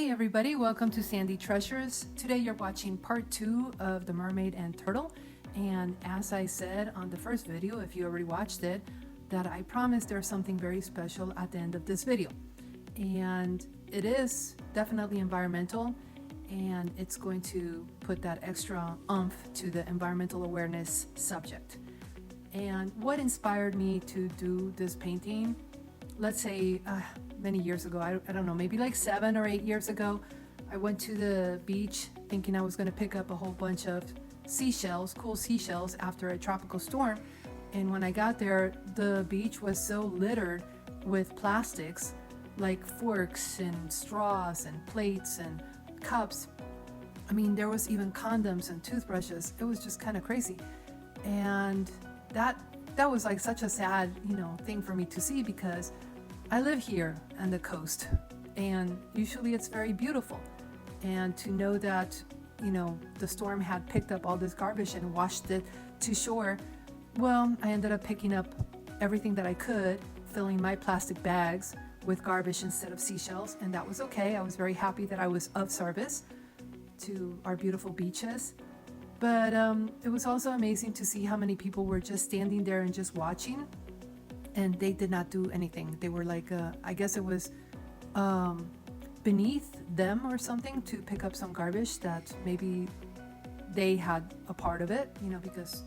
Hey everybody, welcome to Sandy Treasures. Today you're watching part 2 of the Mermaid and Turtle, and as I said on the first video, if you already watched it, that I promised there's something very special at the end of this video. And it is definitely environmental, and it's going to put that extra oomph to the environmental awareness subject. And what inspired me to do this painting, let's say many years ago, I don't know, maybe like 7 or 8 years ago, I went to the beach thinking I was going to pick up a whole bunch of seashells, cool seashells, after a tropical storm. And when I got there, the beach was so littered with plastics, like forks and straws and plates and cups. I mean, there was even condoms and toothbrushes. It was just kind of crazy. And that was like such a sad, thing for me to see, because I live here on the coast and usually it's very beautiful. And to know that, the storm had picked up all this garbage and washed it to shore, well, I ended up picking up everything that I could, filling my plastic bags with garbage instead of seashells, and that was okay. I was very happy that I was of service to our beautiful beaches. But it was also amazing to see how many people were just standing there and just watching, and they did not do anything. They were like, I guess it was beneath them or something to pick up some garbage that maybe they had a part of it, because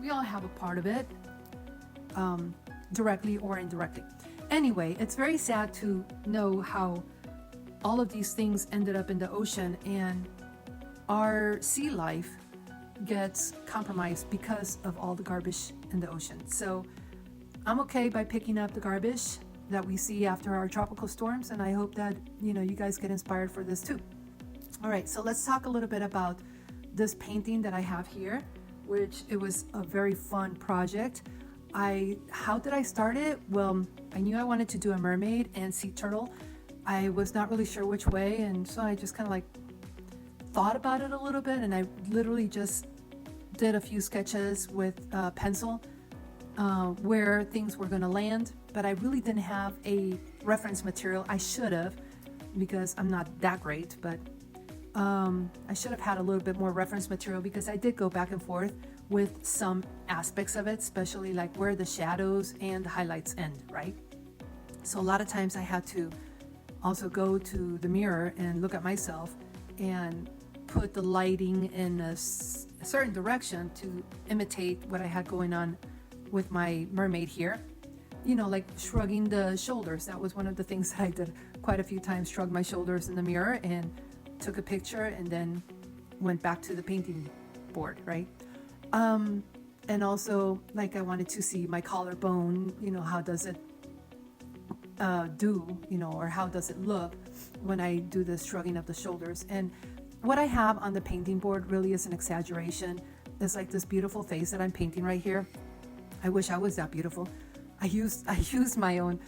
we all have a part of it, directly or indirectly. Anyway, it's very sad to know how all of these things ended up in the ocean, and our sea life gets compromised because of all the garbage in the ocean. So I'm okay by picking up the garbage that we see after our tropical storms, and I hope that you guys get inspired for this too. All right, so let's talk a little bit about this painting that I have here, which it was a very fun project. How did I start it? Well, I knew I wanted to do a mermaid and sea turtle. I was not really sure which way, and so I just kind of like thought about it a little bit, and I literally just did a few sketches with pencil where things were going to land, but I really didn't have a reference material. I should have, because I'm not that great, but I should have had a little bit more reference material, because I did go back and forth with some aspects of it, especially like where the shadows and the highlights end, right? So a lot of times I had to also go to the mirror and look at myself and put the lighting in a certain direction to imitate what I had going on with my mermaid here, like shrugging the shoulders. That was one of the things that I did quite a few times, shrug my shoulders in the mirror and took a picture and then went back to the painting board, right? And also, like, I wanted to see my collarbone, how does it do, or how does it look when I do the shrugging of the shoulders. And what I have on the painting board really is an exaggeration. It's like this beautiful face that I'm painting right here. I wish I was that beautiful. I used my own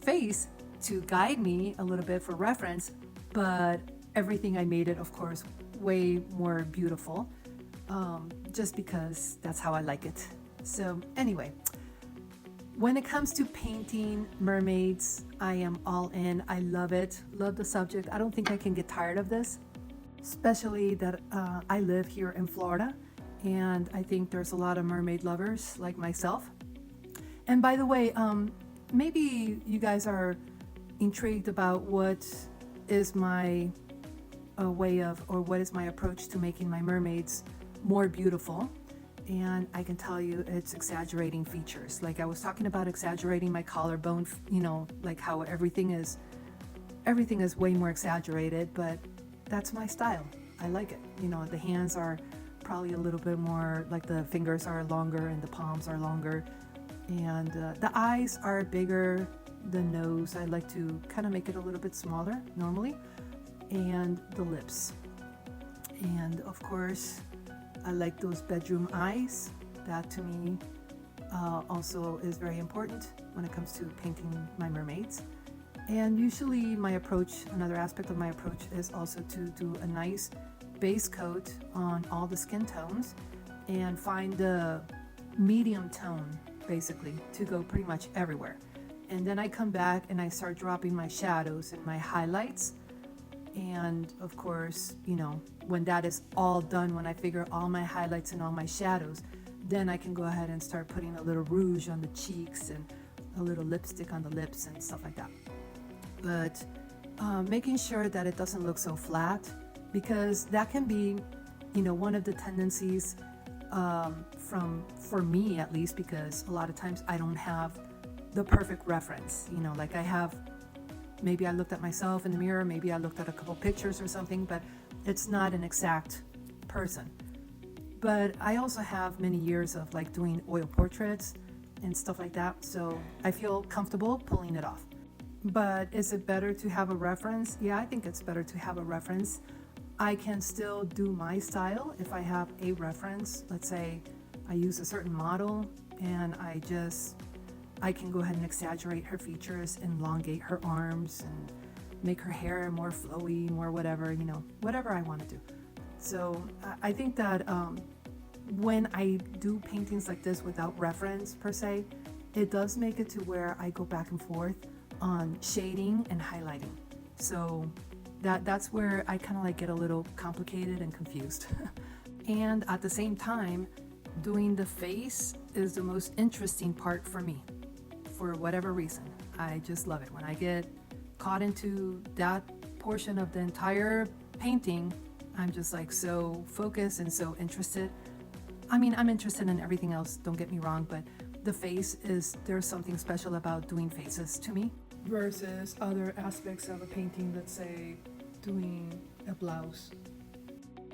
face to guide me a little bit for reference, but everything I made it, of course, way more beautiful, just because that's how I like it. So anyway, when it comes to painting mermaids, I am all in. I love it. Love the subject. I don't think I can get tired of this, especially that I live here in Florida, and I think there's a lot of mermaid lovers like myself. And by the way, maybe you guys are intrigued about what is my way of, or what is my approach to making my mermaids more beautiful. And I can tell you, it's exaggerating features. Like I was talking about exaggerating my collarbone, like how everything is way more exaggerated, but that's my style. I like it. The hands are probably a little bit more, like the fingers are longer and the palms are longer, and the eyes are bigger. The nose, I like to kind of make it a little bit smaller normally, and the lips. And of course, I like those bedroom eyes. That to me also is very important when it comes to painting my mermaids. And usually my approach, another aspect of my approach, is also to do a nice base coat on all the skin tones and find the medium tone, basically, to go pretty much everywhere. And then I come back and I start dropping my shadows and my highlights And of course, when that is all done, when I figure all my highlights and all my shadows, then I can go ahead and start putting a little rouge on the cheeks and a little lipstick on the lips and stuff like that. But making sure that it doesn't look so flat, because that can be, one of the tendencies for me at least, because a lot of times I don't have the perfect reference. Like maybe I looked at myself in the mirror, maybe I looked at a couple pictures or something, but it's not an exact person. But I also have many years of like doing oil portraits and stuff like that, so I feel comfortable pulling it off. But is it better to have a reference? Yeah, I think it's better to have a reference. I can still do my style if I have a reference. Let's say I use a certain model and I can go ahead and exaggerate her features, elongate her arms, and make her hair more flowy, more whatever, whatever I want to do. So I think that when I do paintings like this without reference per se, it does make it to where I go back and forth on shading and highlighting. So that's where I kind of like get a little complicated and confused. And at the same time, doing the face is the most interesting part for me. For whatever reason, I just love it. When I get caught into that portion of the entire painting, I'm just like so focused and so interested. I mean, I'm interested in everything else, don't get me wrong, but the face there's something special about doing faces to me versus other aspects of a painting. Let's say doing a blouse,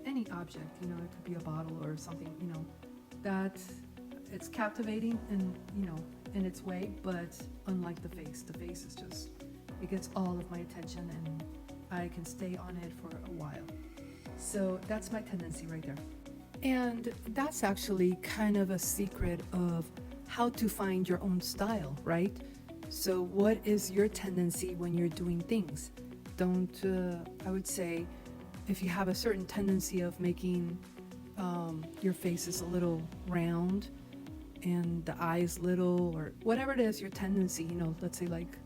any object, it could be a bottle or something, that it's captivating and, in its way, but unlike the face is just, it gets all of my attention and I can stay on it for a while. So that's my tendency right there. And that's actually kind of a secret of how to find your own style, right? So what is your tendency when you're doing things? I would say if you have a certain tendency of making your faces a little round and the eyes little, or whatever it is, your tendency, let's say like,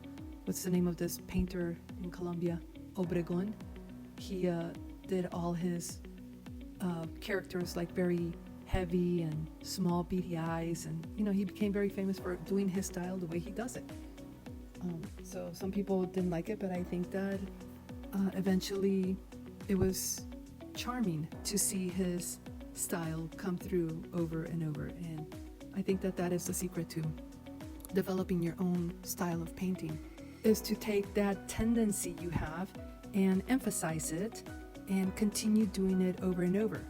what's the name of this painter in Colombia? Obregon. He did all his characters like very heavy and small beady eyes, and he became very famous for doing his style the way he does it. So some people didn't like it, but I think that eventually it was charming to see his style come through over and over, and I think that is the secret to developing your own style of painting, is to take that tendency you have and emphasize it and continue doing it over and over.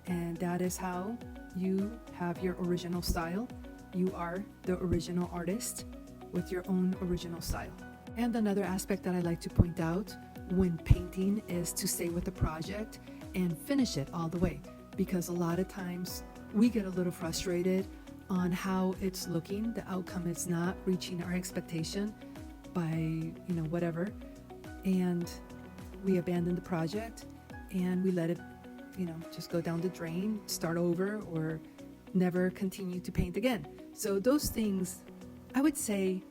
And that is how you have your original style. You are the original artist with your own original style. And another aspect that I like to point out when painting is to stay with the project and finish it all the way, because a lot of times we get a little frustrated on how it's looking. The outcome is not reaching our expectation by whatever, and we abandon the project and we let it just go down the drain, start over, or never continue to paint again. So those things, I would say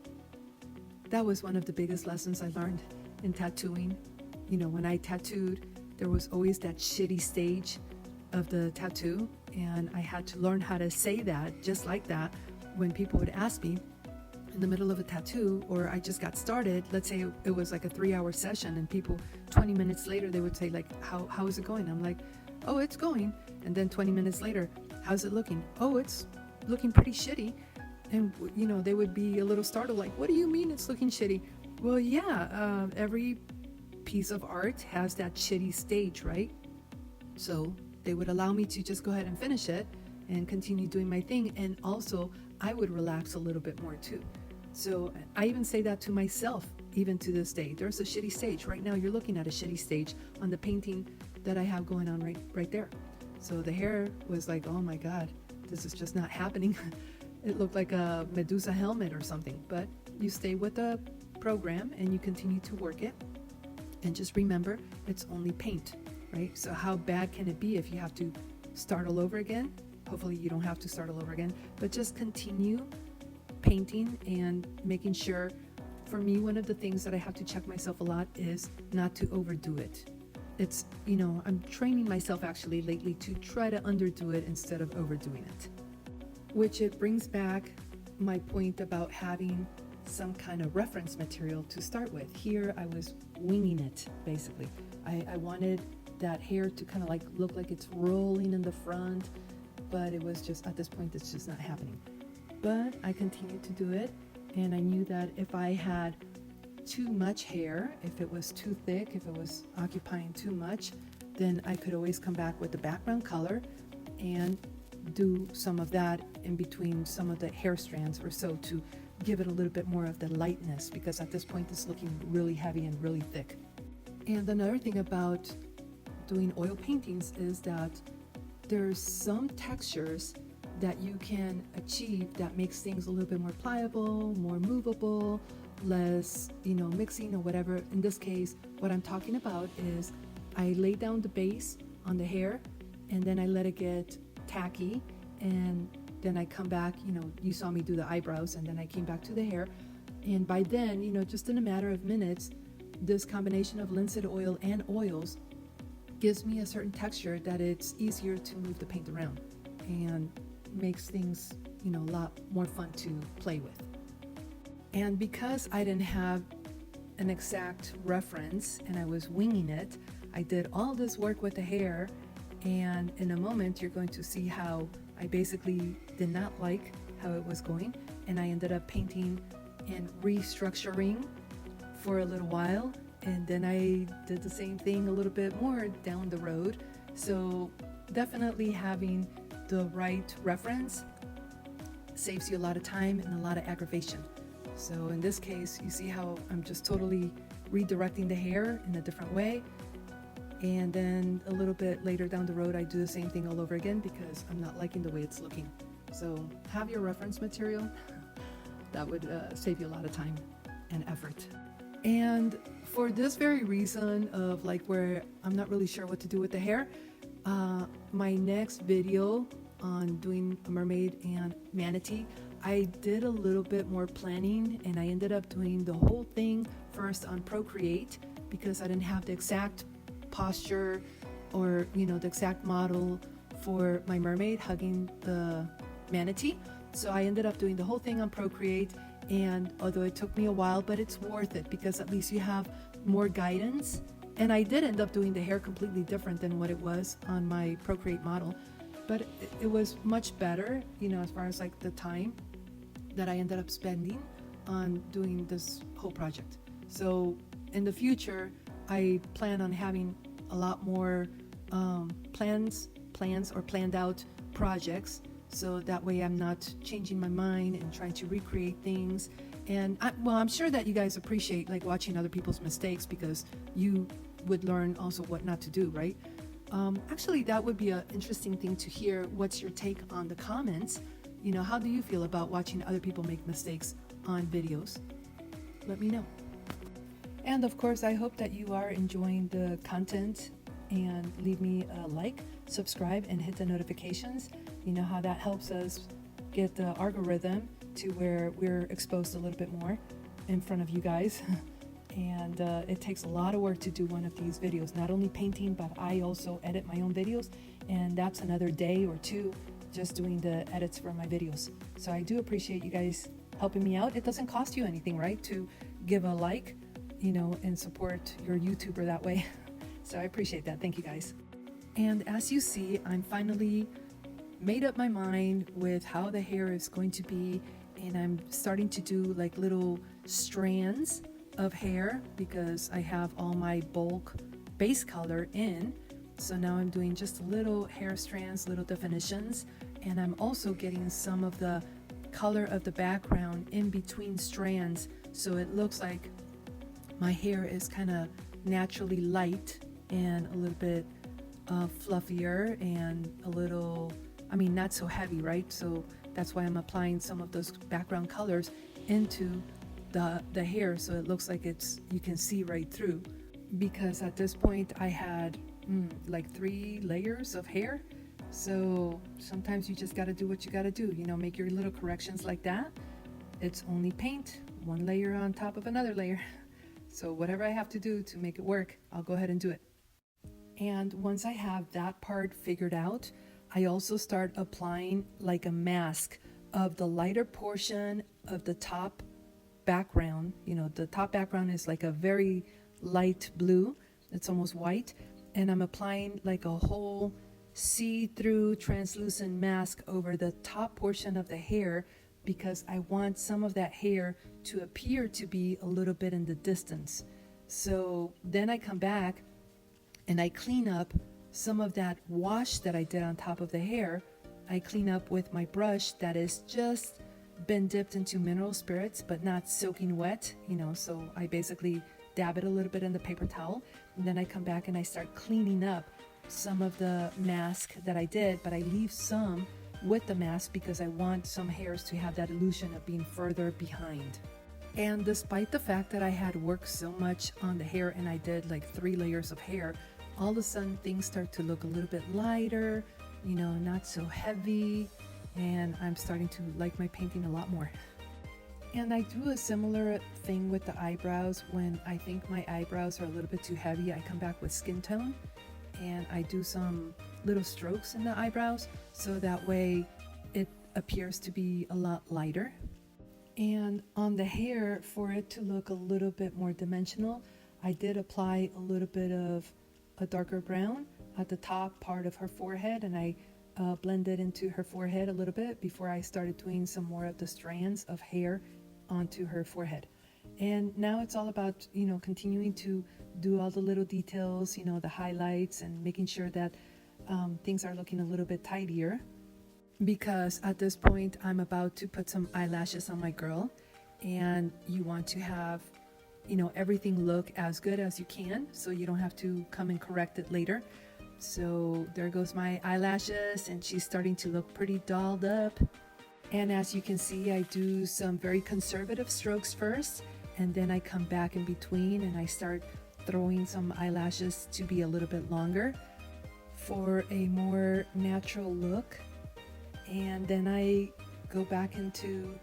that was one of the biggest lessons I learned in tattooing. When I tattooed, there was always that shitty stage of the tattoo, and I had to learn how to say that just like that when people would ask me in the middle of a tattoo, or I just got started. Let's say it was like a 3-hour session, and people 20 minutes later they would say like, how is it going? I'm like, oh, it's going. And then 20 minutes later, how's it looking? Oh, it's looking pretty shitty. And they would be a little startled, like, what do you mean it's looking shitty? Well, yeah, every piece of art has that shitty stage, right? So they would allow me to just go ahead and finish it and continue doing my thing, and also I would relax a little bit more too. So I even say that to myself, even to this day. There's a shitty stage right now. You're looking at a shitty stage on the painting that I have going on right there. So the hair was like, oh my god, this is just not happening. It looked like a Medusa helmet or something. But you stay with the program and you continue to work it, and just remember, it's only paint, right? So how bad can it be if you have to start all over again? Hopefully you don't have to start all over again, but just continue painting and making sure. For me, one of the things that I have to check myself a lot is not to overdo it. it's, I'm training myself actually lately to try to underdo it instead of overdoing it. Which it brings back my point about having some kind of reference material to start with. Here I was winging it, basically. I wanted that hair to kind of like look like it's rolling in the front, but it was just, at this point, it's just not happening. But I continued to do it, and I knew that if I had too much hair, if it was too thick, if it was occupying too much, then I could always come back with the background color and do some of that in between some of the hair strands or so to give it a little bit more of the lightness, because at this point it's looking really heavy and really thick. And another thing about doing oil paintings is that there's some textures that you can achieve that makes things a little bit more pliable, more movable, less, mixing or whatever. In this case, what I'm talking about is I lay down the base on the hair and then I let it get tacky, and then I come back, you saw me do the eyebrows, and then I came back to the hair. And by then, just in a matter of minutes, this combination of linseed oil and oils gives me a certain texture that it's easier to move the paint around and makes things, a lot more fun to play with. And because I didn't have an exact reference and I was winging it, I did all this work with the hair, and in a moment you're going to see how I basically did not like how it was going, and I ended up painting and restructuring for a little while, and then I did the same thing a little bit more down the road. So definitely having the right reference saves you a lot of time and a lot of aggravation. So in this case, you see how I'm just totally redirecting the hair in a different way. And then a little bit later down the road, I do the same thing all over again because I'm not liking the way it's looking. So have your reference material. That would save you a lot of time and effort. And for this very reason of like where I'm not really sure what to do with the hair, my next video on doing a mermaid and manatee, I did a little bit more planning, and I ended up doing the whole thing first on Procreate because I didn't have the exact posture or the exact model for my mermaid hugging the manatee. So I ended up doing the whole thing on Procreate, and although it took me a while, but it's worth it because at least you have more guidance. And I did end up doing the hair completely different than what it was on my Procreate model, but it was much better, as far as like the time that I ended up spending on doing this whole project. So in the future, I plan on having a lot more plans or planned out projects, so that way I'm not changing my mind and trying to recreate things. And I'm sure that you guys appreciate like watching other people's mistakes because you would learn also what not to do, right? Actually, that would be an interesting thing to hear. What's your take on the comments? How do you feel about watching other people make mistakes on videos? Let me know. And of course, I hope that you are enjoying the content, and leave me a like, subscribe, and hit the notifications. You know how that helps us get the algorithm to where we're exposed a little bit more in front of you guys. And it takes a lot of work to do one of these videos, not only painting, but I also edit my own videos, and that's another day or two just doing the edits for my videos. So I do appreciate you guys helping me out. It doesn't cost you anything, right, to give a like, and support your YouTuber that way. So I appreciate that. Thank you guys. And as you see, I'm finally made up my mind with how the hair is going to be, and I'm starting to do like little strands of hair because I have all my bulk base color in. So now I'm doing just little hair strands, little definitions, and I'm also getting some of the color of the background in between strands, so it looks like my hair is kind of naturally light and a little bit fluffier and a little, not so heavy, right? So that's why I'm applying some of those background colors into the hair, so it looks like you can see right through. Because at this point I had like 3 layers of hair, so sometimes you just got to do what you got to do, make your little corrections like that. It's only paint, 1 layer on top of another layer. So whatever I have to do to make it work, I'll go ahead and do it. And once I have that part figured out, I also start applying like a mask of the lighter portion of the top background. You know, the top background is like a very light blue, it's almost white, and I'm applying like a whole see-through translucent mask over the top portion of the hair, because I want some of that hair to appear to be a little bit in the distance. So then I come back and I clean up some of that wash that I did on top of the hair. I clean up with my brush that is just been dipped into mineral spirits but not soaking wet, you know, so I basically dab it a little bit in the paper towel, and then I come back and I start cleaning up some of the mask that I did, but I leave some with the mask because I want some hairs to have that illusion of being further behind. And despite the fact that I had worked so much on the hair and I did like 3 layers of hair, all of a sudden things start to look a little bit lighter, you know, not so heavy, and I'm starting to like my painting a lot more. And I do a similar thing with the eyebrows. When I think my eyebrows are a little bit too heavy, I come back with skin tone and I do some little strokes in the eyebrows, so that way it appears to be a lot lighter. And on the hair, for it to look a little bit more dimensional, I did apply a little bit of a darker brown at the top part of her forehead, and I blended into her forehead a little bit before I started doing some more of the strands of hair onto her forehead. And now it's all about, you know, continuing to do all the little details, you know, the highlights, and making sure that things are looking a little bit tidier, because at this point I'm about to put some eyelashes on my girl, and you want to have, you know, everything look as good as you can so you don't have to come and correct it later. So there goes my eyelashes, and she's starting to look pretty dolled up. And as you can see, I do some very conservative strokes first, and then I come back in between and I start throwing some eyelashes to be a little bit longer for a more natural look. And then I go back into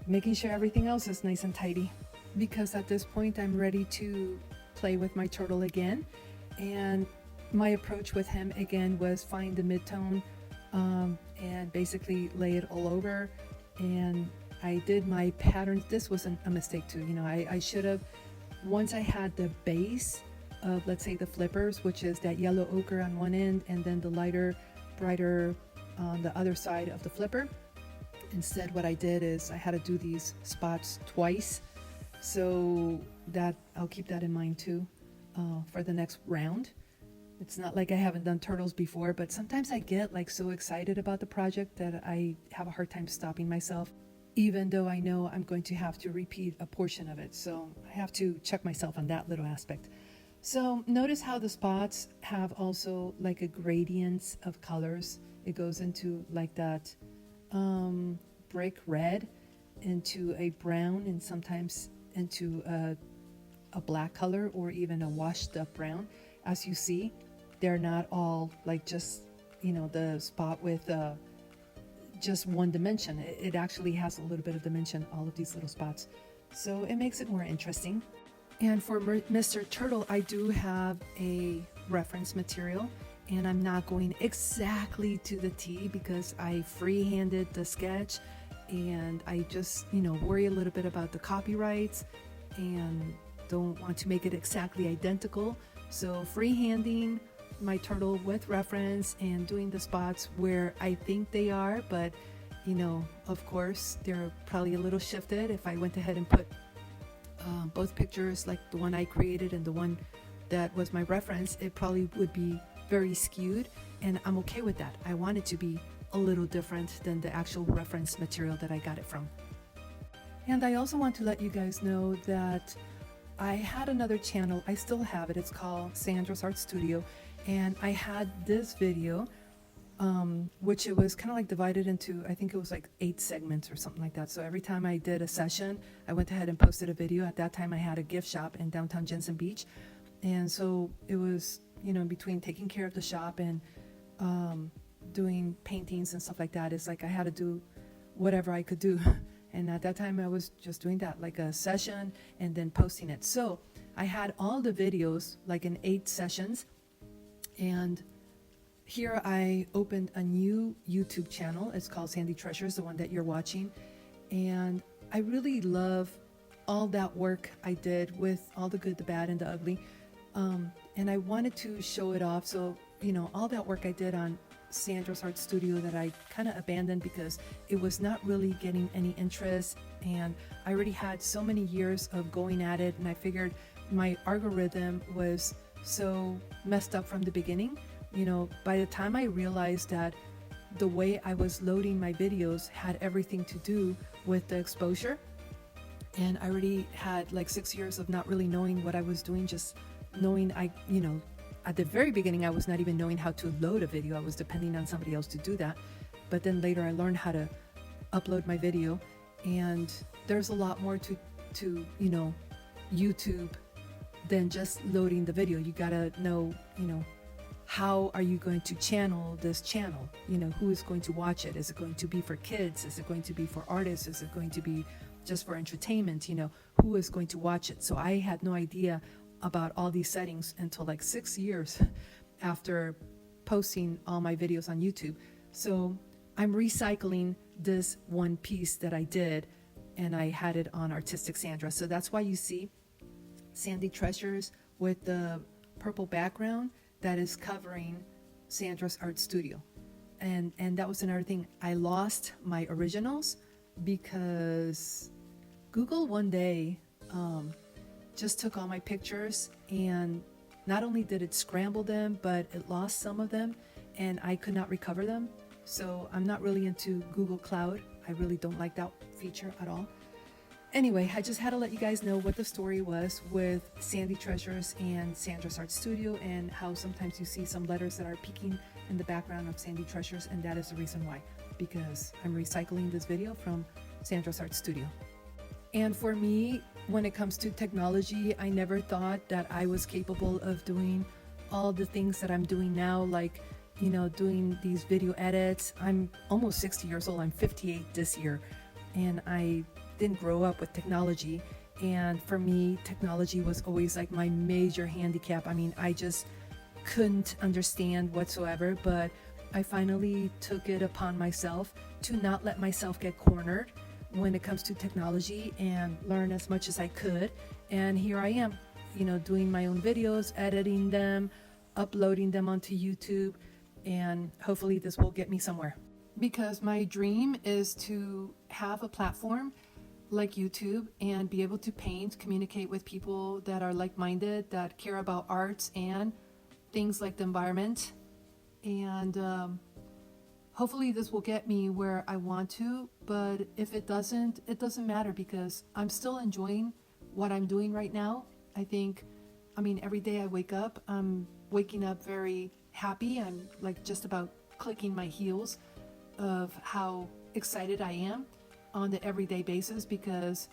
making sure everything else is nice and tidy, because at this point I'm ready to play with my turtle again. And my approach with him again was find the mid-tone and basically lay it all over. And I did my patterns. This was a mistake too, you know, I should have, once I had the base of, let's say, the flippers, which is that yellow ochre on one end and then the lighter, brighter on the other side of the flipper. Instead, what I did is I had to do these spots twice, so that I'll keep that in mind too for the next round. It's not like I haven't done turtles before, but sometimes I get like so excited about the project that I have a hard time stopping myself, even though I know I'm going to have to repeat a portion of it. So I have to check myself on that little aspect. So notice how the spots have also like a gradient of colors. It goes into like that brick red, into a brown, and sometimes into a black color, or even a washed up brown. As you see, they're not all like just, you know, the spot with just one dimension. It actually has a little bit of dimension, all of these little spots. So it makes it more interesting. And for Mr. Turtle, I do have a reference material, and I'm not going exactly to the T because I free-handed the sketch, and I just, you know, worry a little bit about the copyrights and don't want to make it exactly identical. So free-handing my turtle with reference and doing the spots where I think they are, but you know, of course, they're probably a little shifted. If I went ahead and put both pictures, like the one I created and the one that was my reference, it probably would be very skewed, and I'm okay with that. I want it to be a little different than the actual reference material that I got it from. And I also want to let you guys know that I had another channel. I still have it. It's called Sandra's Art Studio, and I had this video which it was kind of like divided into, I think it was like 8 segments or something like that. So every time I did a session, I went ahead and posted a video. At that time I had a gift shop in downtown Jensen Beach, and so it was, you know, between taking care of the shop and doing paintings and stuff like that, it's like I had to do whatever I could do. And at that time I was just doing that, like a session and then posting it. So I had all the videos like in 8 sessions, And here I opened a new YouTube channel. It's called Sandy Treasures, the one that you're watching. And I really love all that work I did with all the good, the bad, and the ugly. And I wanted to show it off. So, all that work I did on Sandra's Art Studio that I kind of abandoned because it was not really getting any interest. And I already had so many years of going at it. And I figured my algorithm was so messed up from the beginning. By the time I realized that the way I was loading my videos had everything to do with the exposure, and I already had like 6 years of not really knowing what I was doing, just knowing at the very beginning I was not even knowing how to load a video. I was depending on somebody else to do that. But then later I learned how to upload my video, and there's a lot more to YouTube than just loading the video. You gotta know, how are you going to channel this channel? Who is going to watch it? Is it going to be for kids? Is it going to be for artists? Is it going to be just for entertainment? Who is going to watch it? So I had no idea about all these settings until like 6 years after posting all my videos on YouTube. So I'm recycling this one piece that I did, and I had it on Artistic Sandra. So that's why you see Sandy Treasures with the purple background that is covering Sandra's Art Studio. And that was another thing. I lost my originals because Google one day just took all my pictures, and not only did it scramble them, but it lost some of them, and I could not recover them. So I'm not really into Google Cloud. I really don't like that feature at all. Anyway, I just had to let you guys know what the story was with Sandy Treasures and Sandra's Art Studio, and how sometimes you see some letters that are peeking in the background of Sandy Treasures, and that is the reason why, because I'm recycling this video from Sandra's Art Studio. And for me, when it comes to technology, I never thought that I was capable of doing all the things that I'm doing now, like, doing these video edits. I'm almost 60 years old. I'm 58 this year, and I didn't grow up with technology. And for me, technology was always like my major handicap. I mean, I just couldn't understand whatsoever, but I finally took it upon myself to not let myself get cornered when it comes to technology, and learn as much as I could. And here I am, doing my own videos, editing them, uploading them onto YouTube, and hopefully this will get me somewhere. Because my dream is to have a platform like YouTube and be able to paint, communicate with people that are like-minded, that care about arts and things like the environment. And hopefully this will get me where I want to, but if it doesn't, it doesn't matter, because I'm still enjoying what I'm doing right now. Every day I wake up, I'm waking up very happy. I'm like just about clicking my heels of how excited I am on the everyday basis, because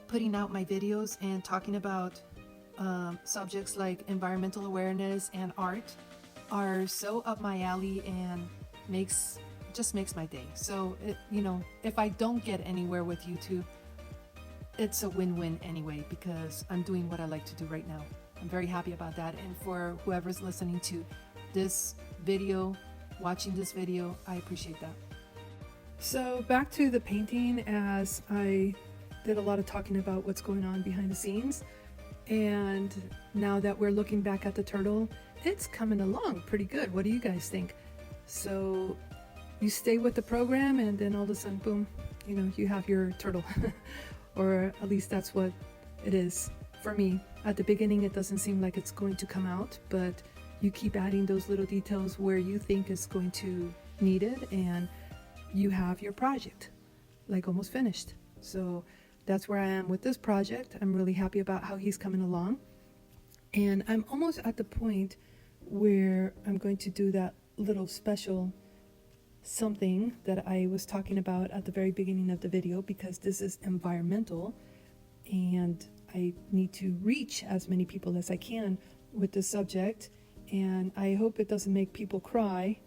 putting out my videos and talking about subjects like environmental awareness and art are so up my alley, and makes my day. So if I don't get anywhere with YouTube, it's a win-win anyway, because I'm doing what I like to do right now. I'm very happy about that. And for whoever's listening to this video, watching this video, I appreciate that. So back to the painting, as I did a lot of talking about what's going on behind the scenes. And now that we're looking back at the turtle, it's coming along pretty good. What do you guys think? So you stay with the program, and then all of a sudden, boom, you have your turtle. Or at least that's what it is for me. At the beginning, it doesn't seem like it's going to come out, but you keep adding those little details where you think it's going to need it, and you have your project like almost finished. So that's where I am with this project. I'm really happy about how he's coming along, and I'm almost at the point where I'm going to do that little special something that I was talking about at the very beginning of the video, because this is environmental and I need to reach as many people as I can with this subject. And I hope it doesn't make people cry,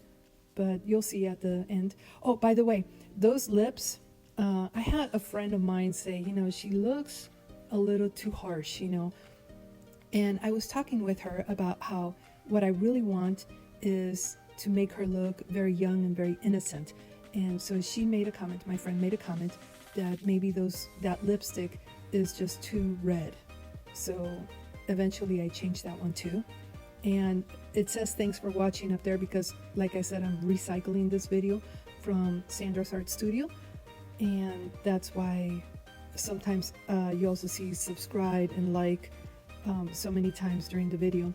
but you'll see at the end. Oh, by the way, those lips, I had a friend of mine say, she looks a little too harsh, and I was talking with her about how what I really want is to make her look very young and very innocent. And so she made a comment, my friend made a comment, that maybe that lipstick is just too red. So eventually I changed that one too. And it says thanks for watching up there because, like I said, I'm recycling this video from Sandra's Art Studio. And that's why sometimes you also see subscribe and like so many times during the video.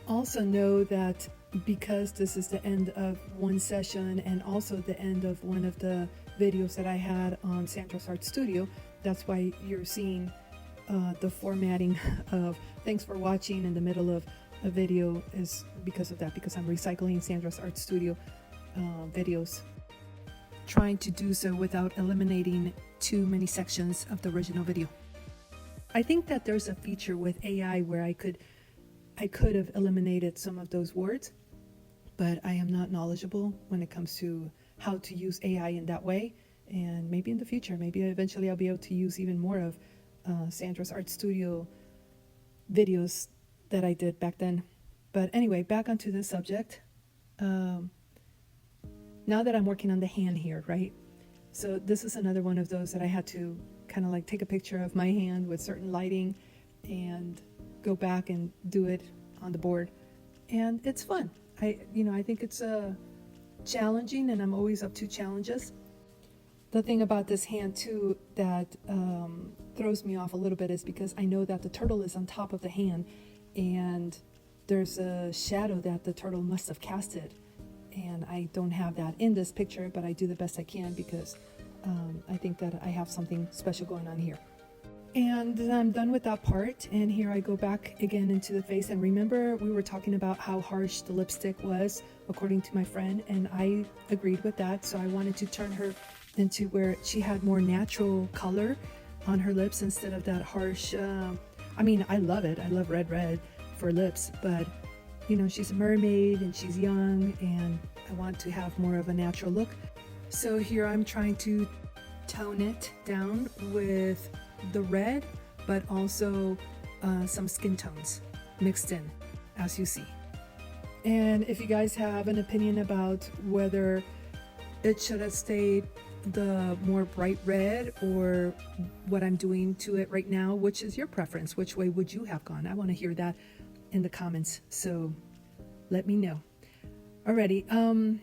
Also know that because this is the end of one session and also the end of one of the videos that I had on Sandra's Art Studio, that's why you're seeing the formatting of thanks for watching in the middle of a video, is because of that, because I'm recycling Sandra's Art Studio videos, trying to do so without eliminating too many sections of the original video. I think that there's a feature with AI where I could have eliminated some of those words, but I am not knowledgeable when it comes to how to use AI in that way. And maybe in the future, maybe eventually I'll be able to use even more of Sandra's Art Studio videos that I did back then. But anyway, back onto the subject. Now that I'm working on the hand here, right? So this is another one of those that I had to kind of like take a picture of my hand with certain lighting and go back and do it on the board. And it's fun. I think it's challenging, and I'm always up to challenges. The thing about this hand too that throws me off a little bit is because I know that the turtle is on top of the hand and there's a shadow that the turtle must have casted, and I don't have that in this picture, but I do the best I can because I think that I have something special going on here. And I'm done with that part, and here I go back again into the face. And remember, we were talking about how harsh the lipstick was according to my friend, and I agreed with that. So I wanted to turn her into where she had more natural color on her lips instead of that harsh I mean, I love it, I love red for lips, but she's a mermaid and she's young, and I want to have more of a natural look. So here I'm trying to tone it down with the red, but also some skin tones mixed in, as you see. And if you guys have an opinion about whether it should have stayed the more bright red or what I'm doing to it right now, which is your preference? Which way would you have gone? I want to hear that in the comments, so let me know. Alrighty,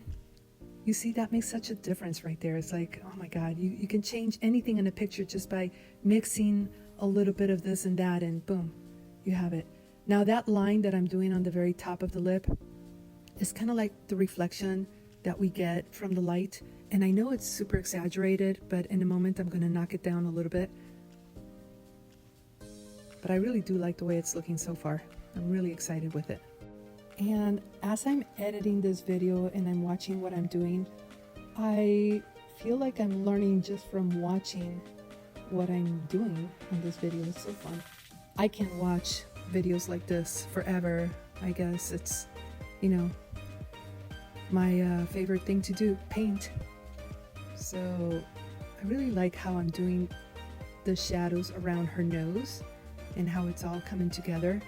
you see, that makes such a difference right there. It's like, oh my God, you can change anything in a picture just by mixing a little bit of this and that, and boom, you have it. Now that line that I'm doing on the very top of the lip is kind of like the reflection that we get from the light. And I know it's super exaggerated, but in a moment I'm going to knock it down a little bit. But I really do like the way it's looking so far. I'm really excited with it. And as I'm editing this video and I'm watching what I'm doing, I feel like I'm learning just from watching what I'm doing on this video. It's so fun. I can watch videos like this forever. I guess it's, my favorite thing to do, paint. So I really like how I'm doing the shadows around her nose and how it's all coming together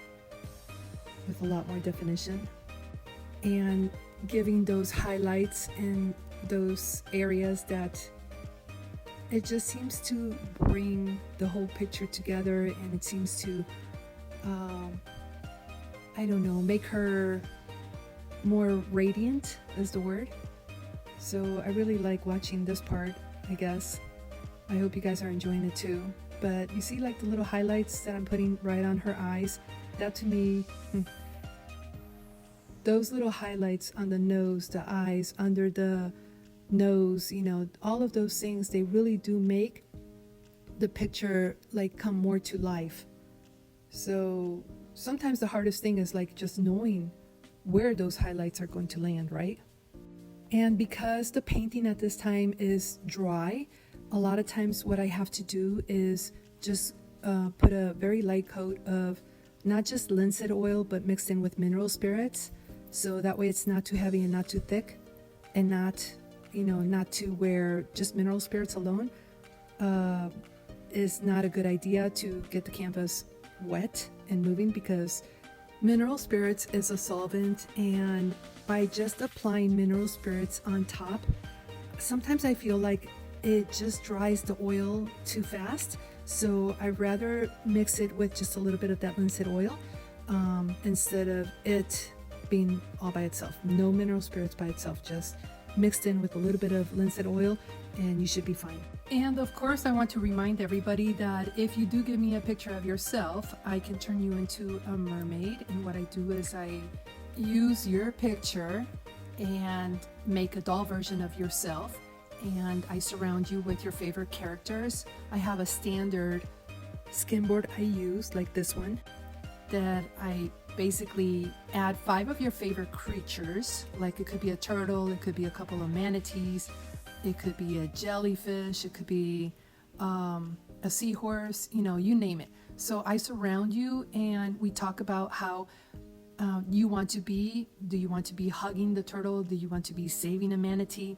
with a lot more definition and giving those highlights in those areas that it just seems to bring the whole picture together, and it seems to I don't know, make her more radiant is the word. So I really like watching this part, I guess. I hope you guys are enjoying it too. But you see like the little highlights that I'm putting right on her eyes? That to me, those little highlights on the nose, the eyes, under the nose, all of those things, they really do make the picture like come more to life. So sometimes the hardest thing is like just knowing where those highlights are going to land, right? And because the painting at this time is dry, a lot of times what I have to do is just put a very light coat of not just linseed oil, but mixed in with mineral spirits. So that way it's not too heavy and not too thick, and not to where just mineral spirits alone is not a good idea to get the canvas wet and moving, because Mineral spirits is a solvent, and by just applying mineral spirits on top, sometimes I feel like it just dries the oil too fast. So I'd rather mix it with just a little bit of that linseed oil instead of it being all by itself. No mineral spirits by itself, just mixed in with a little bit of linseed oil, and you should be fine. And of course, I want to remind everybody that if you do give me a picture of yourself, I can turn you into a mermaid. And what I do is I use your picture and make a doll version of yourself, and I surround you with your favorite characters. I have a standard skin board I use, like this one, that I basically add 5 of your favorite creatures. Like it could be a turtle, it could be a couple of manatees, it could be a jellyfish, it could be a seahorse, you name it. So I surround you and we talk about how you want to be. Do you want to be hugging the turtle? Do you want to be saving a manatee?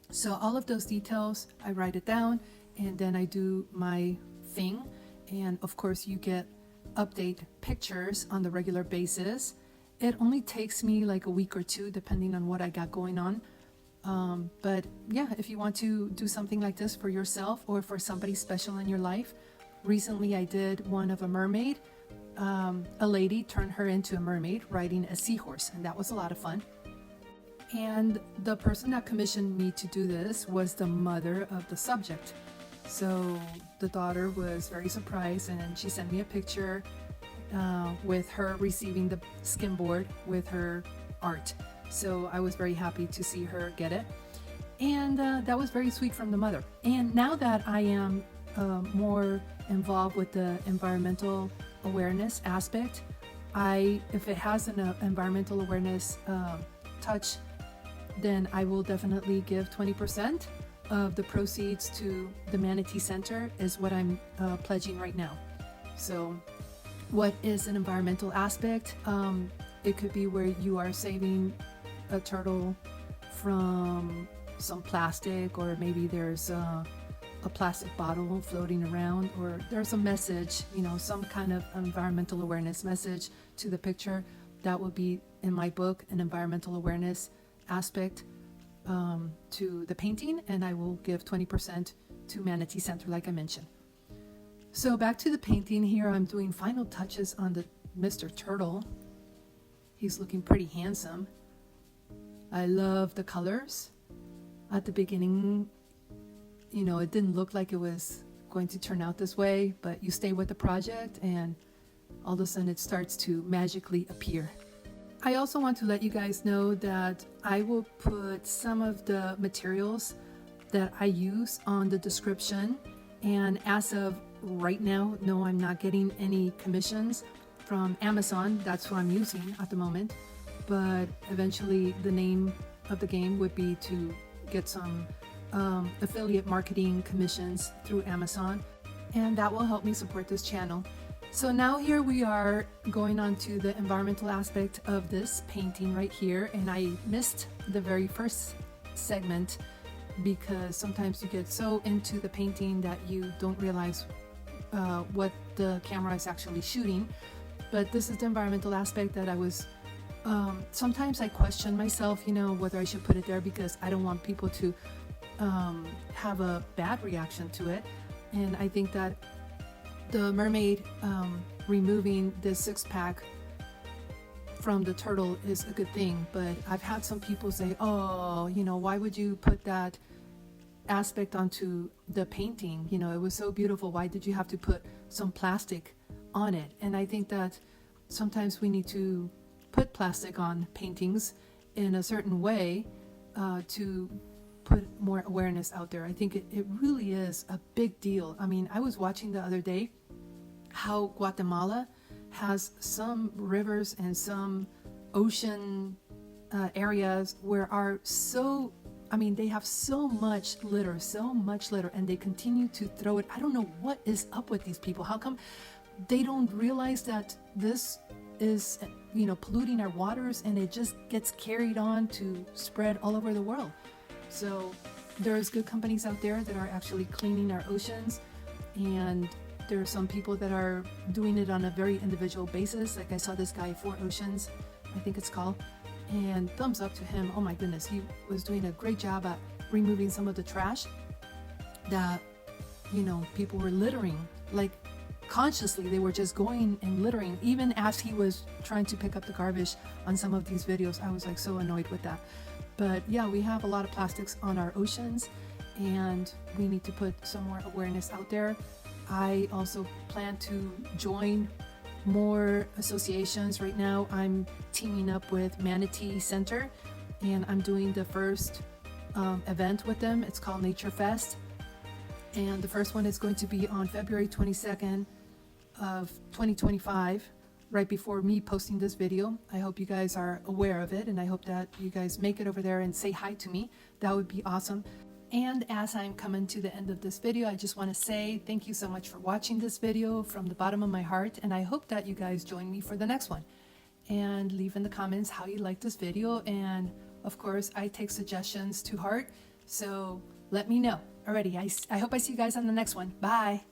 So all of those details, I write it down, and then I do my thing. And of course, you get update pictures on the regular basis. It only takes me like a week or 2, depending on what I got going on. But yeah, if you want to do something like this for yourself or for somebody special in your life. Recently, I did one of a mermaid. A lady turned her into a mermaid riding a seahorse, and that was a lot of fun. And the person that commissioned me to do this was the mother of the subject. So the daughter was very surprised, and she sent me a picture with her receiving the skin board with her art. So I was very happy to see her get it. And that was very sweet from the mother. And now that I am more involved with the environmental awareness aspect, if it has an environmental awareness touch, then I will definitely give 20% of the proceeds to the Manatee Center is what I'm pledging right now. So what is an environmental aspect? It could be where you are saving a turtle from some plastic, or maybe there's a plastic bottle floating around, or there's a message, some kind of environmental awareness message to the picture. That would be, in my book, an environmental awareness aspect to the painting, and I will give 20% to Manatee Center, like I mentioned. So back to the painting here, I'm doing final touches on the Mr. Turtle. He's looking pretty handsome. I love the colors. At the beginning, it didn't look like it was going to turn out this way, but you stay with the project and all of a sudden it starts to magically appear. I also want to let you guys know that I will put some of the materials that I use on the description. And as of right now, no, I'm not getting any commissions from Amazon. That's who I'm using at the moment. But eventually the name of the game would be to get some affiliate marketing commissions through Amazon. And that will help me support this channel. So now here we are going on to the environmental aspect of this painting right here. And I missed the very first segment because sometimes you get so into the painting that you don't realize what the camera is actually shooting. But this is the environmental aspect that I was, sometimes I question myself, whether I should put it there because I don't want people to have a bad reaction to it. And I think that the mermaid removing the 6-pack from the turtle is a good thing, but I've had some people say, oh, why would you put that aspect onto the painting? It was so beautiful. Why did you have to put some plastic on it? And I think that sometimes we need to put plastic on paintings in a certain way to put more awareness out there. I think it really is a big deal. I mean, I was watching the other day how Guatemala has some rivers and some ocean areas where are so, they have so much litter, and they continue to throw it. I don't know what is up with these people. How come they don't realize that this is, polluting our waters, and it just gets carried on to spread all over the world? So there's good companies out there that are actually cleaning our oceans, and There are some people that are doing it on a very individual basis. Like I saw this guy, Four Oceans, I think it's called, and thumbs up to him. Oh my goodness, he was doing a great job at removing some of the trash that, you know, people were littering. Like consciously, they were just going and littering. Even as he was trying to pick up the garbage on some of these videos, I was like so annoyed with that. But yeah, we have a lot of plastics on our oceans, and we need to put some more awareness out there. I also plan to join more associations. Right now I'm teaming up with Manatee Center, and I'm doing the first event with them. It's called Nature Fest, and the first one is going to be on February 22nd of 2025, right before me posting this video. I hope you guys are aware of it, and I hope that you guys make it over there and say hi to me. That would be awesome. And as I'm coming to the end of this video, I just want to say thank you so much for watching this video from the bottom of my heart, and I hope that you guys join me for the next one. And leave in the comments how you like this video, and of course I take suggestions to heart, so let me know. Alrighty, I hope I see you guys on the next one. Bye.